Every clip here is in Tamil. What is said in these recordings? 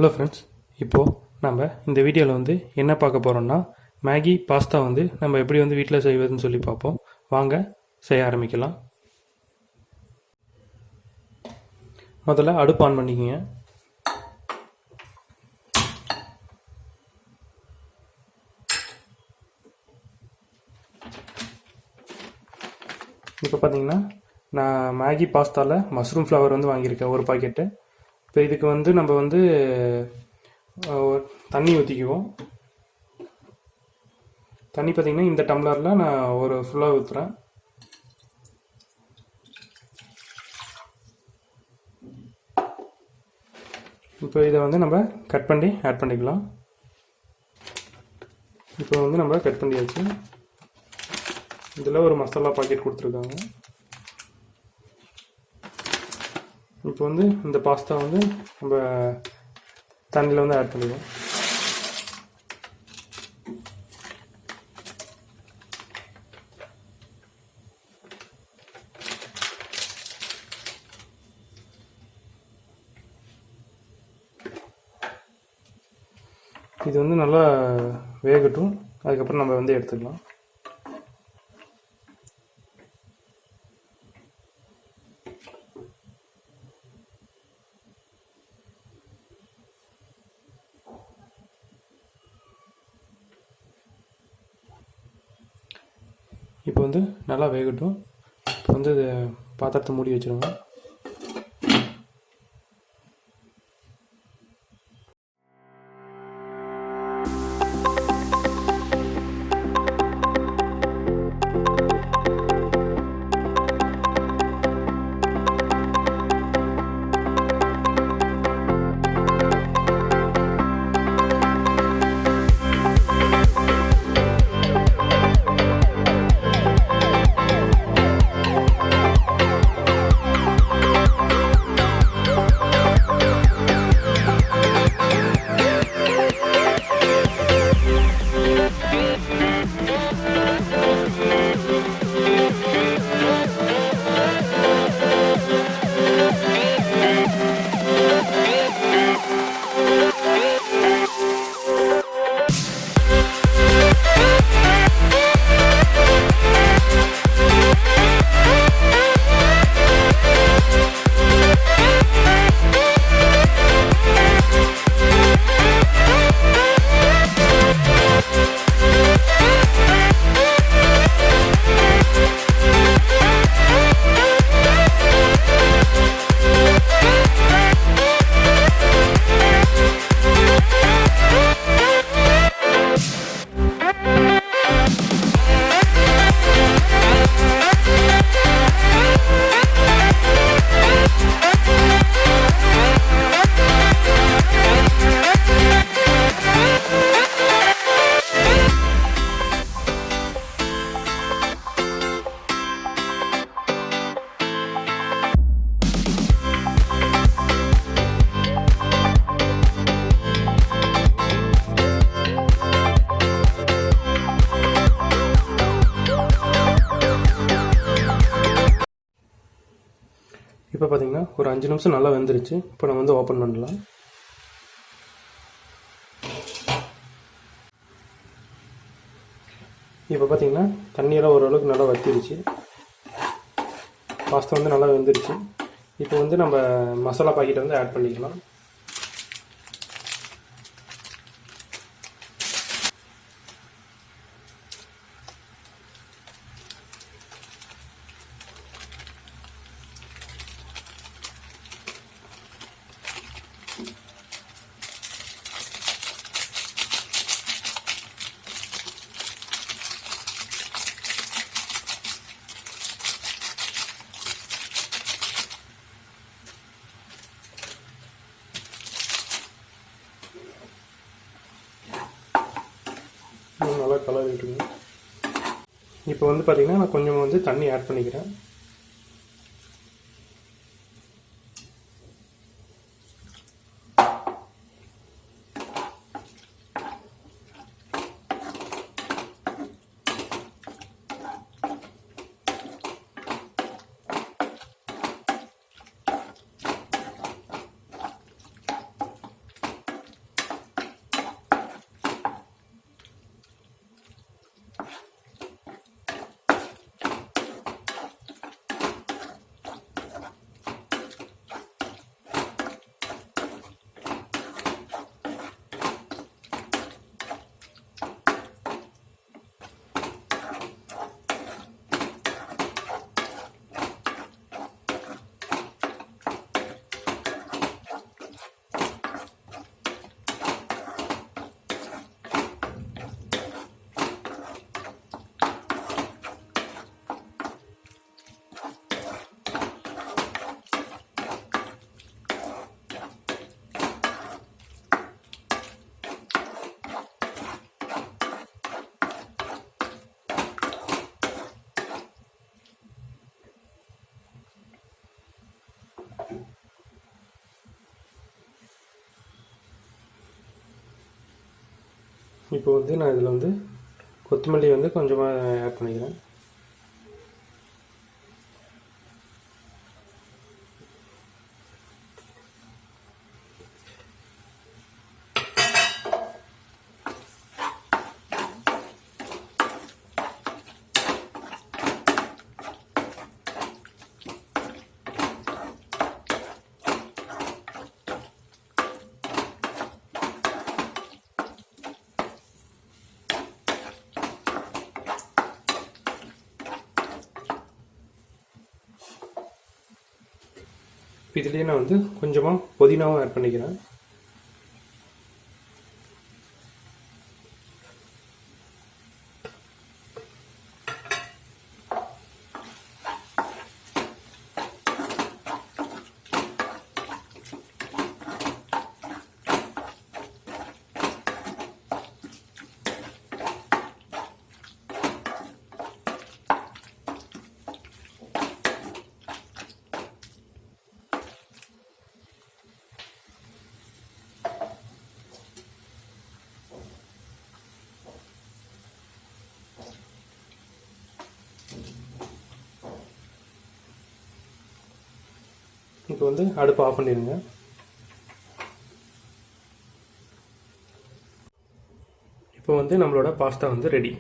ஹலோ ஃப்ரெண்ட்ஸ், இப்போது நம்ம இந்த வீடியோவில் என்ன பார்க்க போகிறோம்னா மேகி பாஸ்தா நம்ம எப்படி வீட்டில் செய்வதுன்னு சொல்லி பார்ப்போம். வாங்க செய்ய ஆரம்பிக்கலாம். முதல்ல அடுப்பு ஆன் பண்ணிக்கோங்க. இப்போ பார்த்தீங்கன்னா நான் மேகி பாஸ்தாவில் மஷ்ரூம் ஃப்ளவர் வாங்கியிருக்கேன் ஒரு பாக்கெட்டு. இப்போ இதுக்கு நம்ம தண்ணி ஊற்றிக்குவோம். தண்ணி பார்த்திங்கன்னா இந்த டம்ளரில் நான் ஒரு ஃபுல்லாக ஊற்றுறேன். இப்போ இதை நம்ம கட் பண்ணி ஆட் பண்ணிக்கலாம். இப்போ நம்ம கட் பண்ணியாச்சு. இதில் ஒரு மசாலா பாக்கெட் கொடுத்துருக்காங்க. இப்போ இந்த பாஸ்தா நம்ம தண்ணியில் ஆட் பண்ணிடுவோம். இது நல்லா வேகட்டும். அதுக்கப்புறம் நம்ம எடுத்துக்கலாம். இப்போ நல்லா வேகட்டும். இப்போ இது பாத்திரத்தை மூடி வச்சுருங்க. இப்போ பார்த்தீங்கன்னா ஒரு 5 நிமிஷம் நல்லா வெந்துருச்சு. இப்போ நம்ம ஓப்பன் பண்ணலாம். இப்போ பார்த்தீங்கன்னா தண்ணியெல்லாம் ஓரளவுக்கு நல்லா வத்திருச்சு. பாஸ்தா நல்லா வெந்துருச்சு. இப்போ நம்ம மசாலா பாக்கெட்டை ஆட் பண்ணிக்கலாம். நல்லா கலர் விட்டுருங்க. இப்போ பார்த்தீங்கன்னா நான் கொஞ்சம் தண்ணி ஆட் பண்ணிக்கிறேன். இப்போ வந்து நான் இதில் வந்து கொத்தமல்லி வந்து கொஞ்சமாக ஆட் பண்ணிக்கிறேன். இதுலேயே நான் வந்து கொஞ்சமாக புதினாவும் ஆட் பண்ணிக்கிறேன். இப்போ வந்து அடுப்பு ஆஃப் பண்ணிடுங்க. இப்போ வந்து நம்மளோட பாஸ்தா வந்து ரெடி.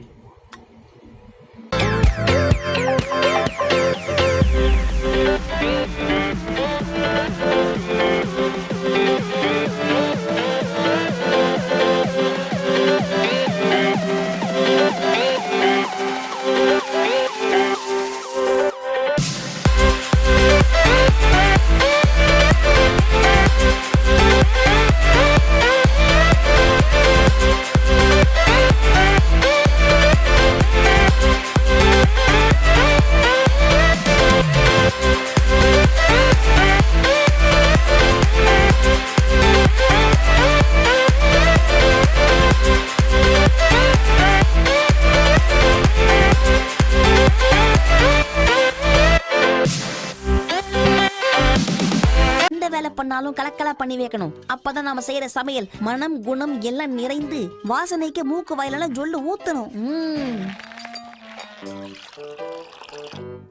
வேலை பண்ணாலும் கலக்கலா பண்ணி வைக்கணும். அப்பதான் நாம செய்யற சமையல் மனம் குணம் எல்லாம் நிறைந்து வாசனைக்கு மூக்கு வாயிலெல்லாம் ஜொல்லு ஊத்தணும்.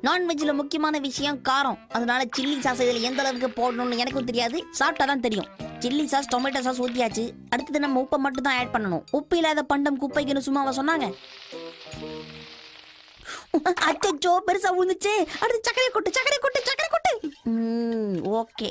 நான்வெஜ்ல முக்கியமான விஷயம் காரம். அதனால சில்லி சாஸ் இதுல எந்த அளவுக்கு போடணும்னு எனக்கும் தெரியாது, சாப்பிட்டாதான் தெரியும். சில்லி சாஸ் டொமேட்டோ சாஸ் ஊத்தியாச்சு. அடுத்தது நம்ம உப்பை மட்டும் தான் ஆட் பண்ணணும். உப்பு இல்லாத பண்டம் குப்பைக்குன்னு சும்மாவா சொன்னாங்க? அச்சோ பெருசா விழுந்துச்சு. அடுத்து சக்கரை கொட்டு. ஓகே.